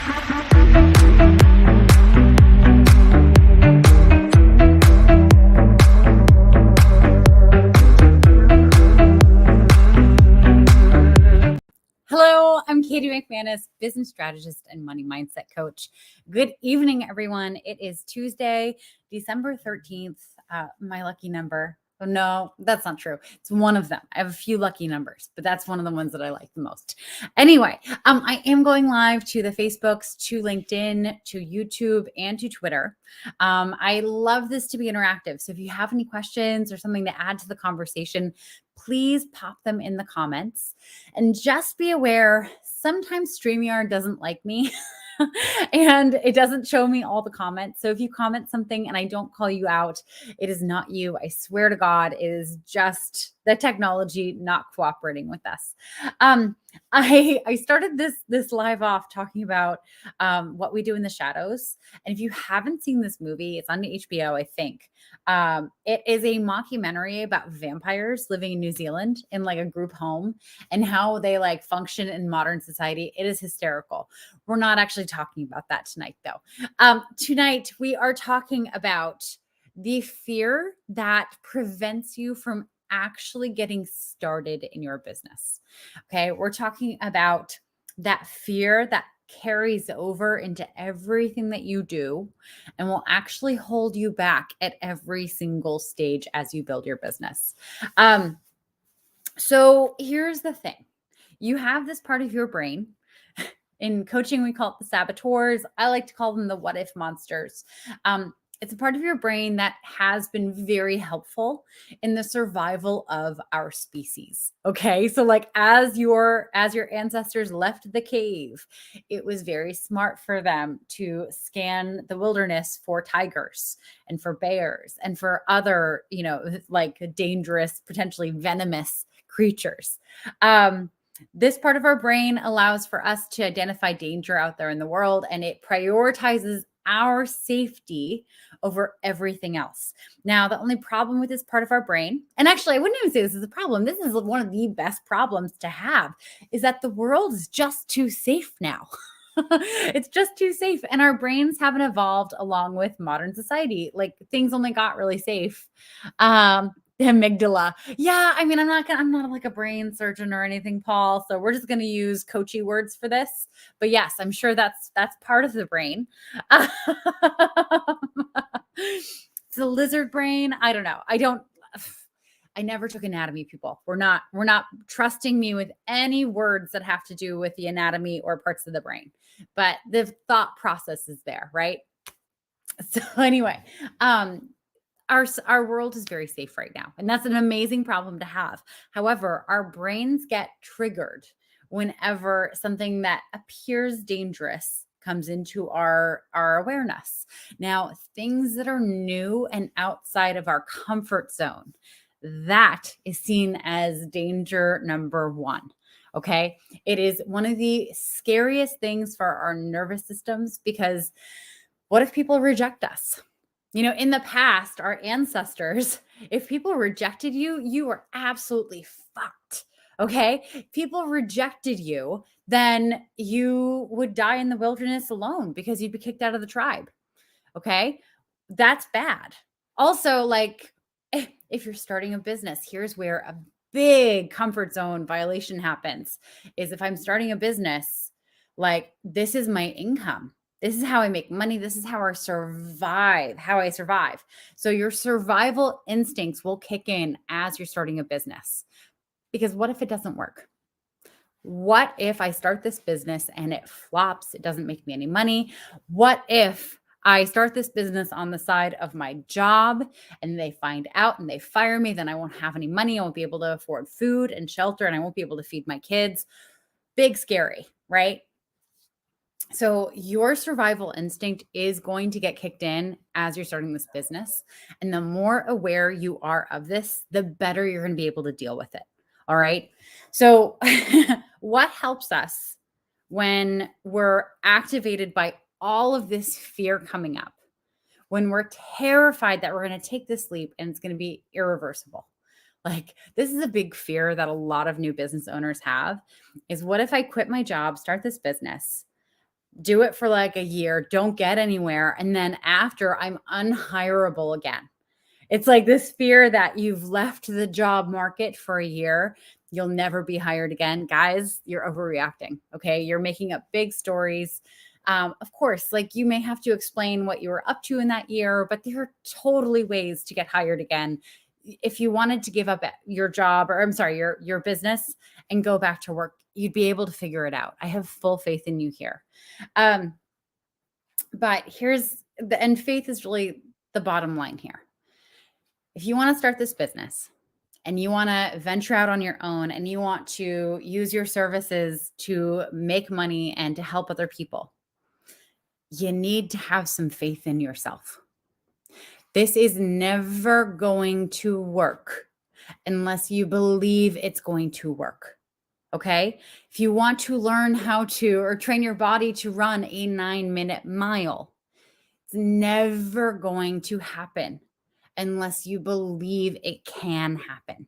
Hello, I'm Katie McManus, business strategist and money mindset coach. Good evening, everyone. It is Tuesday, December 13th. My lucky number. Oh, no, that's not true. It's one of them. I have a few lucky numbers, but that's one of the ones that I like the most. Anyway, I am going live to the Facebooks, to LinkedIn, to YouTube, and to Twitter. I love this to be interactive. So if you have any questions or something to add to the conversation, please pop them in the comments. And just be aware, sometimes StreamYard doesn't like me and it doesn't show me all the comments. So if you comment something and I don't call you out, it is not you. I swear to God, it is just the technology not cooperating with us. I started this live off talking about what we do in the shadows. And if you haven't seen this movie, it's on HBO, I think. It is a mockumentary about vampires living in New Zealand in like a group home and how they like function in modern society. It is hysterical. We're not actually talking about that tonight, though. Tonight, we are talking about the fear that prevents you from actually getting started in your business. Okay, we're talking about that fear that carries over into everything that you do and will actually hold you back at every single stage as you build your business. So here's the thing. You have this part of your brain. In coaching, we call it the saboteurs. I like to call them the what if monsters. It's a part of your brain that has been very helpful in the survival of our species. Okay. So like as your ancestors left the cave, it was very smart for them to scan the wilderness for tigers and for bears and for other, like dangerous, potentially venomous creatures. This part of our brain allows for us to identify danger out there in the world, and it prioritizes our safety over everything else. Now, the only problem with this part of our brain, and actually, I wouldn't even say this is a problem. This is one of the best problems to have, is that the world is just too safe now. It's just too safe. And our brains haven't evolved along with modern society. Like things only got really safe. The amygdala. Yeah, I mean, I'm not like a brain surgeon or anything, Paul. So we're just going to use coachy words for this. But yes, I'm sure that's part of the brain. It's a lizard brain. I don't know. I never took anatomy, people. We're not trusting me with any words that have to do with the anatomy or parts of the brain. But the thought process is there, right? So anyway, our world is very safe right now, and that's an amazing problem to have. However, our brains get triggered whenever something that appears dangerous comes into our awareness. Now, things that are new and outside of our comfort zone, that is seen as danger number one. Okay. It is one of the scariest things for our nervous systems, because what if people reject us? In the past, our ancestors, if people rejected you, you were absolutely fucked. Okay. If people rejected you, then you would die in the wilderness alone because you'd be kicked out of the tribe. Okay. That's bad. Also, like, if you're starting a business, here's where a big comfort zone violation happens, is if I'm starting a business, like this is my income. This is how I make money. This is how I survive. So your survival instincts will kick in as you're starting a business. Because what if it doesn't work? What if I start this business and it flops? It doesn't make me any money. What if I start this business on the side of my job and they find out and they fire me? Then I won't have any money. I won't be able to afford food and shelter, and I won't be able to feed my kids. Big scary, right? So your survival instinct is going to get kicked in as you're starting this business. And the more aware you are of this, the better you're going to be able to deal with it. All right. So what helps us when we're activated by all of this fear coming up, when we're terrified that we're going to take this leap and it's going to be irreversible? Like, this is a big fear that a lot of new business owners have, is what if I quit my job, start this business? do it for like a year, don't get anywhere. And then after, I'm unhireable again. It's like this fear that you've left the job market for a year. You'll never be hired again. Guys, you're overreacting. Okay. You're making up big stories. Of course, like you may have to explain what you were up to in that year, but there are totally ways to get hired again. If you wanted to give up your job, or I'm sorry, your business and go back to work, you'd be able to figure it out. I have full faith in you here. Um, but here's the and faith is really the bottom line here. If you want to start this business and you want to venture out on your own and you want to use your services to make money and to help other people, you need to have some faith in yourself. This is never going to work unless you believe it's going to work. Okay. If you want to learn how to or train your body to run a 9-minute mile, it's never going to happen unless you believe it can happen.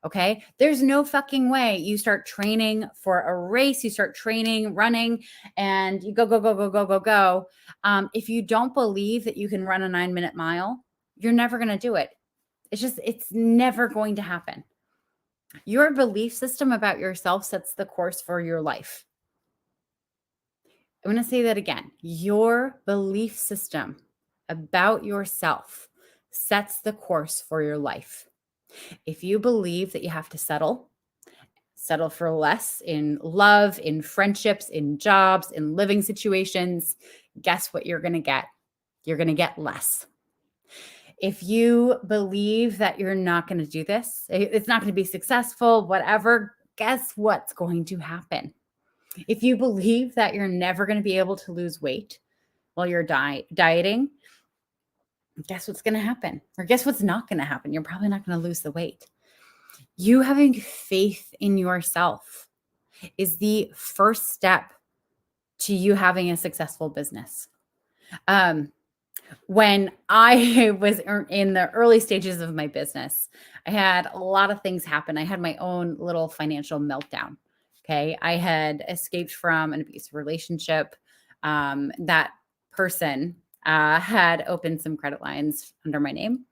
Okay. There's no fucking way you start training for a race, you start training, running, and you go, go, go, go, go, go, go. If you don't believe that you can run a 9-minute mile, you're never going to do it. It's never going to happen. Your belief system about yourself sets the course for your life. I'm going to say that again. Your belief system about yourself sets the course for your life. If you believe that you have to settle for less in love, in friendships, in jobs, in living situations, guess what you're going to get? You're going to get less. If you believe that you're not going to do this, it's not going to be successful, whatever, guess what's going to happen? If you believe that you're never going to be able to lose weight while you're dieting, guess what's going to happen? Or guess what's not going to happen? You're probably not going to lose the weight. You having faith in yourself is the first step to you having a successful business. When I was in the early stages of my business, I had a lot of things happen. I had my own little financial meltdown. Okay. I had escaped from an abusive relationship. That person had opened some credit lines under my name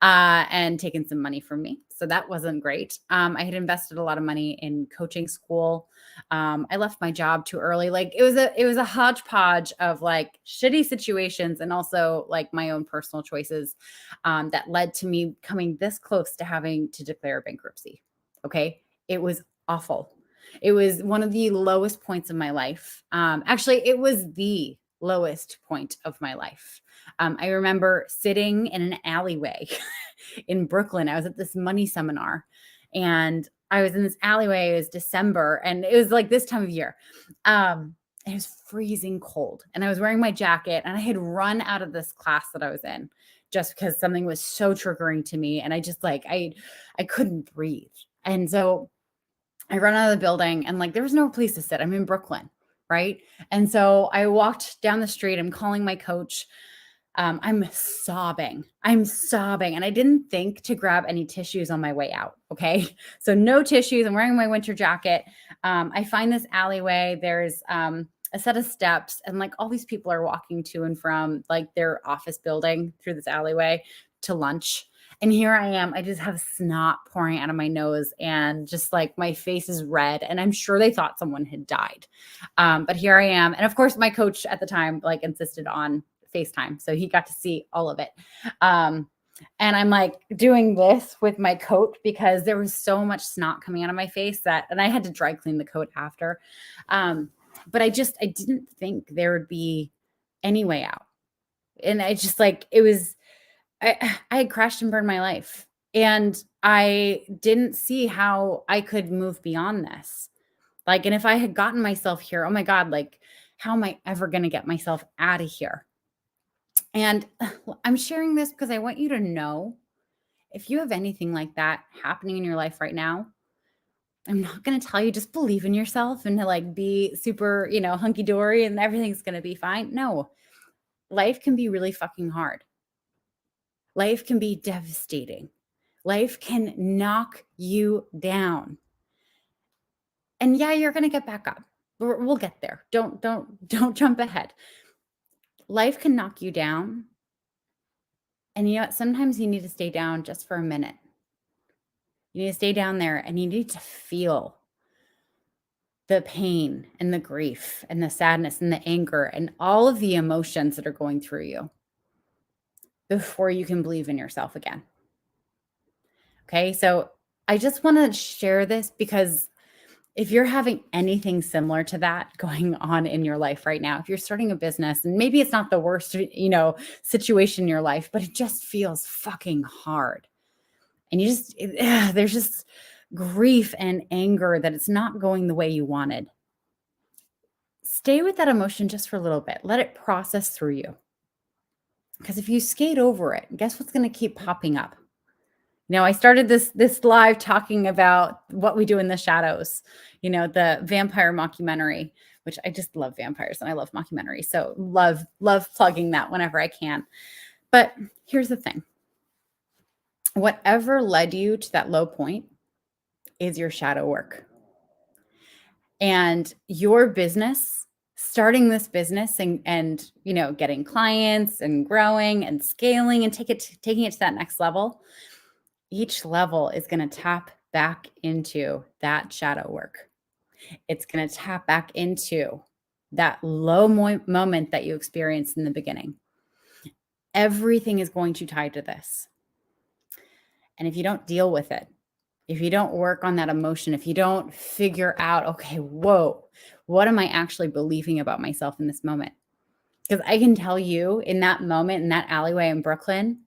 and taken some money from me. So that wasn't great. I had invested a lot of money in coaching school. I left my job too early. Like it was a hodgepodge of like shitty situations and also like my own personal choices that led to me coming this close to having to declare bankruptcy. Okay. It was awful. It was one of the lowest points of my life. Actually, it was the lowest point of my life. I remember sitting in an alleyway in Brooklyn. I was at this money seminar and I was in this alleyway. It was December and it was like this time of year. It was freezing cold and I was wearing my jacket and I had run out of this class that I was in just because something was so triggering to me. And I just like, I couldn't breathe. And so I run out of the building and like, there was no place to sit. I'm in Brooklyn. Right. And so I walked down the street. I'm calling my coach. I'm sobbing. And I didn't think to grab any tissues on my way out. Okay. So no tissues. I'm wearing my winter jacket. I find this alleyway. There's a set of steps and like all these people are walking to and from like their office building through this alleyway to lunch. And here I am. I just have snot pouring out of my nose and just like my face is red. And I'm sure they thought someone had died. But here I am. And of course, my coach at the time like insisted on FaceTime. So he got to see all of it. And I'm like doing this with my coat because there was so much snot coming out of my face and I had to dry clean the coat after. But I didn't think there would be any way out. And I just like, I had crashed and burned my life and I didn't see how I could move beyond this. Like, and if I had gotten myself here, oh my God, like, how am I ever going to get myself out of here? And I'm sharing this because I want you to know if you have anything like that happening in your life right now, I'm not going to tell you just believe in yourself and to like be super, hunky dory and everything's going to be fine. No, life can be really fucking hard. Life can be devastating. Life can knock you down. And yeah, you're going to get back up. We'll get there. Don't jump ahead. Life can knock you down. And you know what? Sometimes you need to stay down just for a minute. You need to stay down there and you need to feel the pain and the grief and the sadness and the anger and all of the emotions that are going through you before you can believe in yourself again. Okay. So I just want to share this because if you're having anything similar to that going on in your life right now, if you're starting a business and maybe it's not the worst, situation in your life, but it just feels fucking hard. And there's just grief and anger that it's not going the way you wanted. Stay with that emotion just for a little bit. Let it process through you. Because if you skate over it, guess what's going to keep popping up? I started this live talking about what we do in the shadows, the vampire mockumentary, which I just love vampires and I love mockumentaries. So love plugging that whenever I can. But here's the thing. Whatever led you to that low point is your shadow work. And your business, starting this business and getting clients and growing and scaling and taking it to that next level, each level is going to tap back into that shadow work. It's going to tap back into that low moment that you experienced in the beginning. Everything is going to tie to this. And if you don't deal with it, if you don't work on that emotion, if you don't figure out, okay, whoa, what am I actually believing about myself in this moment? Because I can tell you in that moment, in that alleyway in Brooklyn,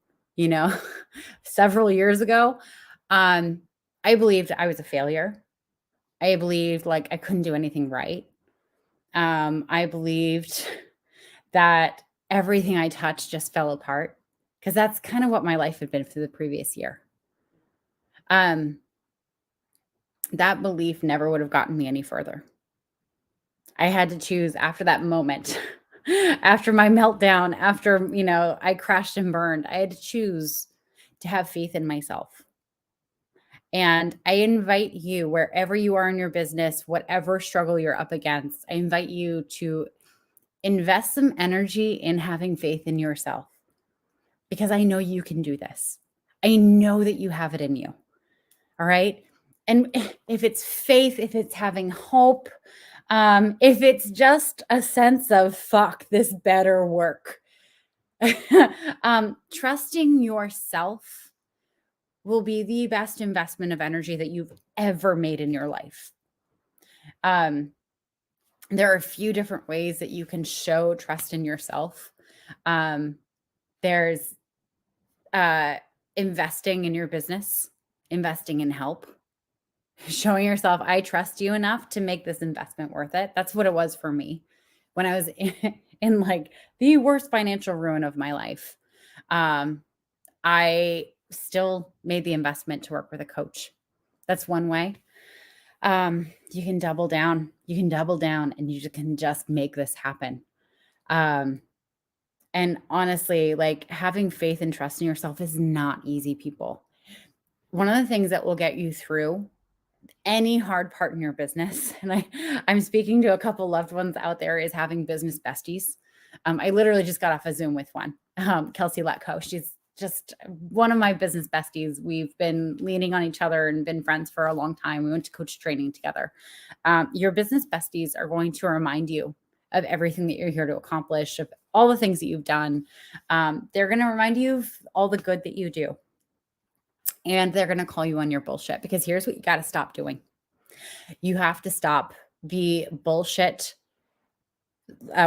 several years ago, I believed I was a failure. I believed like I couldn't do anything right. I believed that everything I touched just fell apart because that's kind of what my life had been for the previous year. That belief never would have gotten me any further. I had to choose after that moment, after my meltdown, after, I crashed and burned, I had to choose to have faith in myself. And I invite you, wherever you are in your business, whatever struggle you're up against, I invite you to invest some energy in having faith in yourself because I know you can do this. I know that you have it in you. All right. And if it's faith, if it's having hope, if it's just a sense of fuck, this better work, trusting yourself will be the best investment of energy that you've ever made in your life. There are a few different ways that you can show trust in yourself. There's investing in your business, investing in help, showing yourself, I trust you enough to make this investment worth it. That's what it was for me when I was in like the worst financial ruin of my life. I still made the investment to work with a coach. That's one way. You can double down. You can double down and you can just make this happen. And honestly, like having faith and trust in yourself is not easy, people. One of the things that will get you through any hard part in your business, and I'm speaking to a couple loved ones out there, is having business besties. I literally just got off a Zoom with one, Kelsey Letko. She's just one of my business besties. We've been leaning on each other and been friends for a long time. We went to coach training together. Your business besties are going to remind you of everything that you're here to accomplish, of all the things that you've done. They're going to remind you of all the good that you do. And they're going to call you on your bullshit, because here's what you got to stop doing. You have to stop the bullshit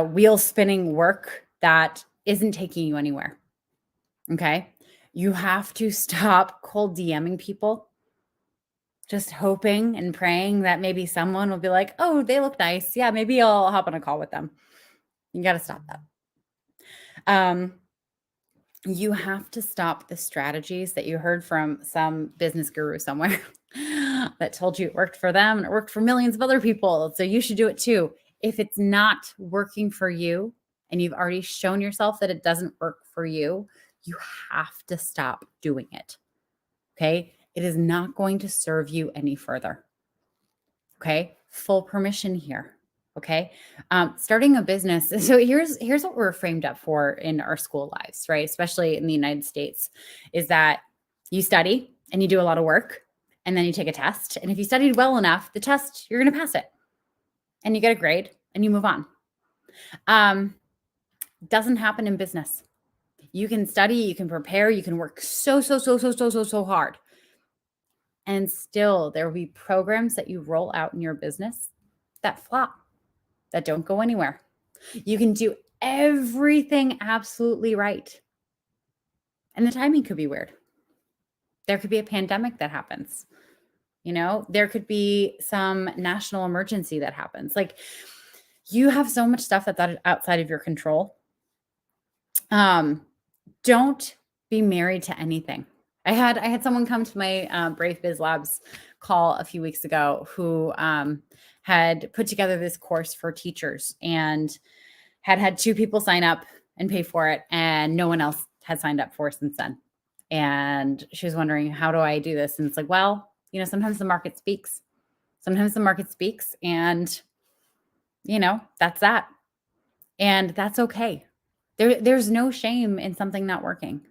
wheel spinning work that isn't taking you anywhere. Okay. You have to stop cold DMing people, just hoping and praying that maybe someone will be like, oh, they look nice. Yeah, maybe I'll hop on a call with them. You got to stop that. You have to stop the strategies that you heard from some business guru somewhere that told you it worked for them and it worked for millions of other people. So you should do it too. If it's not working for you and you've already shown yourself that it doesn't work for you, you have to stop doing it. Okay. It is not going to serve you any further. Okay. Full permission here. Okay. Starting a business. So here's what we're framed up for in our school lives, right? Especially in the United States, is that you study and you do a lot of work and then you take a test. And if you studied well enough, the test, you're going to pass it and you get a grade and you move on. Doesn't happen in business. You can study, you can prepare, you can work so hard. And still there will be programs that you roll out in your business that flop, that don't go anywhere. You can do everything absolutely right. And the timing could be weird. There could be a pandemic that happens. There could be some national emergency that happens. Like, you have so much stuff that's outside of your control. Don't be married to anything. I had someone come to my Brave Biz Labs call a few weeks ago who had put together this course for teachers and had 2 people sign up and pay for it, and no one else had signed up for it since then. And she was wondering, how do I do this? And it's like, well, sometimes the market speaks. Sometimes the market speaks, and that's that. And that's okay. There's no shame in something not working.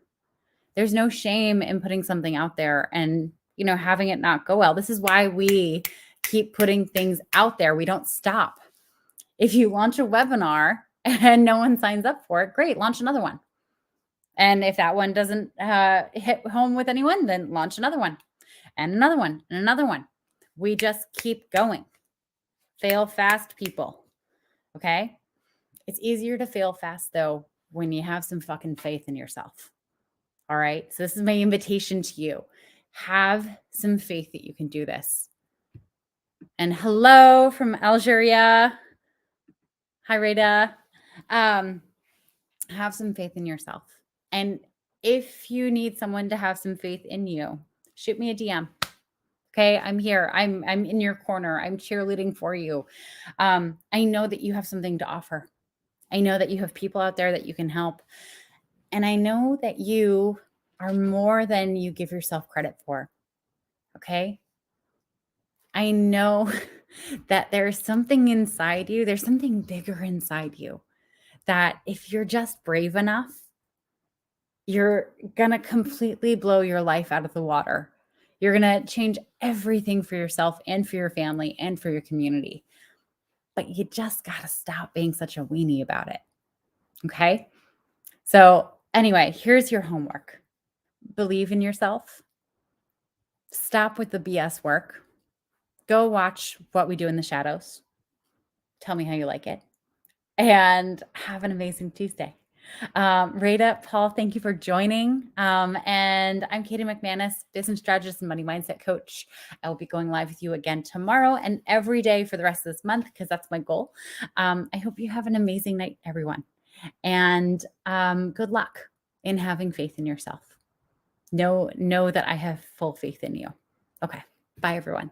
There's no shame in putting something out there and, having it not go well. This is why we keep putting things out there. We don't stop. If you launch a webinar and no one signs up for it, great, launch another one. And if that one doesn't hit home with anyone, then launch another one and another one and another one. We just keep going. Fail fast, people. Okay? It's easier to fail fast, though, when you have some fucking faith in yourself. All right? So this is my invitation to you. Have some faith that you can do this. And hello from Algeria. Hi, Rada. Have some faith in yourself. And if you need someone to have some faith in you, shoot me a DM. Okay, I'm here. I'm in your corner. I'm cheerleading for you. I know that you have something to offer. I know that you have people out there that you can help. And I know that you are more than you give yourself credit for. Okay? I know that there's something inside you. There's something bigger inside you that if you're just brave enough, you're going to completely blow your life out of the water. You're going to change everything for yourself and for your family and for your community. But you just got to stop being such a weenie about it. Okay? So anyway, here's your homework. Believe in yourself. Stop with the BS work. Go watch What We Do in the Shadows. Tell me how you like it. And have an amazing Tuesday. Rada, Paul, thank you for joining. And I'm Katie McManus, business strategist and money mindset coach. I will be going live with you again tomorrow and every day for the rest of this month because that's my goal. I hope you have an amazing night, everyone. And good luck in having faith in yourself. Know that I have full faith in you. Okay. Bye, everyone.